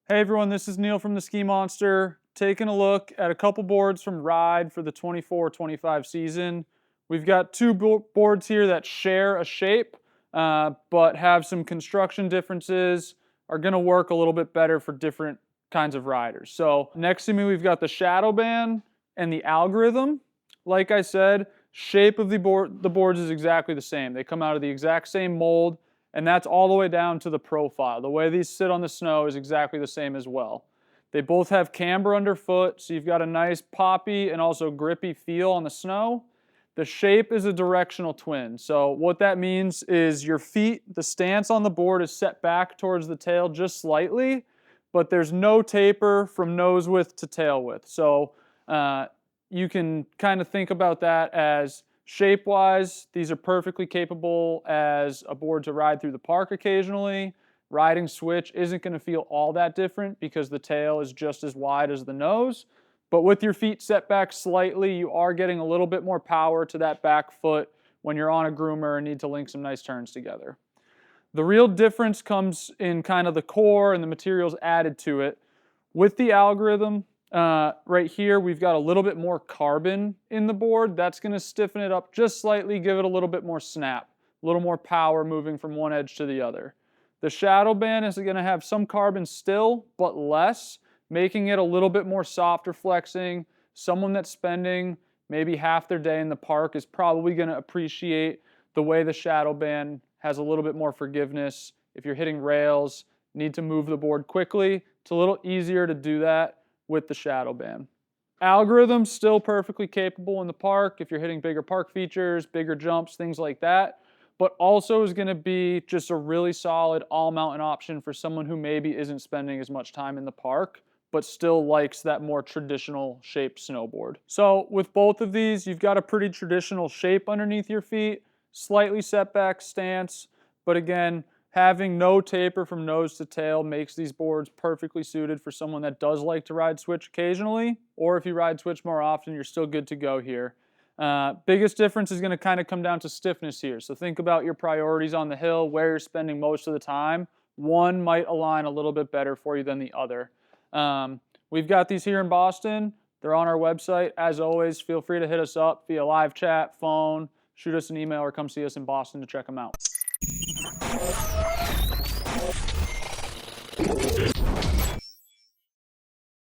Hey everyone, this is Neil from the Ski Monster, taking a look at a couple boards from Ride for the 24-25 season. We've got two boards here that share a shape, but have some construction differences, are going to work a little bit better for different kinds of riders. So next to me we've got the Shadowban and the Algorythm. Like I said, shape of the boards is exactly the same. They come out of the exact same mold. And that's all the way down to the profile. The way these sit on the snow is exactly the same as well. They both have camber underfoot, so you've got a nice poppy and also grippy feel on the snow. The shape is a directional twin. So what that means is your feet, the stance on the board is set back towards the tail just slightly, but there's no taper from nose width to tail width. So you can kind of think about that as shape-wise, these are perfectly capable as a board to ride through the park occasionally. Riding switch isn't going to feel all that different because the tail is just as wide as the nose. But with your feet set back slightly, you are getting a little bit more power to that back foot when you're on a groomer and need to link some nice turns together. The real difference comes in kind of the core and the materials added to it. With the Algorythm, right here, we've got a little bit more carbon in the board. That's going to stiffen it up just slightly, give it a little bit more snap, a little more power moving from one edge to the other. The Shadowban is going to have some carbon still, but less, making it a little bit more softer flexing. Someone that's spending maybe half their day in the park is probably going to appreciate the way the Shadowban has a little bit more forgiveness. If you're hitting rails, need to move the board quickly, it's a little easier to do that with the Shadowban. Algorythm's still perfectly capable in the park if you're hitting bigger park features, bigger jumps, things like that, but also is going to be just a really solid all-mountain option for someone who maybe isn't spending as much time in the park, but still likes that more traditional shaped snowboard. So with both of these, you've got a pretty traditional shape underneath your feet, slightly set back stance, but again, having no taper from nose to tail makes these boards perfectly suited for someone that does like to ride switch occasionally, or if you ride switch more often, you're still good to go here. Biggest difference is going to kind of come down to stiffness here. So think about your priorities on the hill, where you're spending most of the time. One might align a little bit better for you than the other. We've got these here in Boston. They're on our website. As always, feel free to hit us up via live chat, phone, shoot us an email, or come see us in Boston to check them out.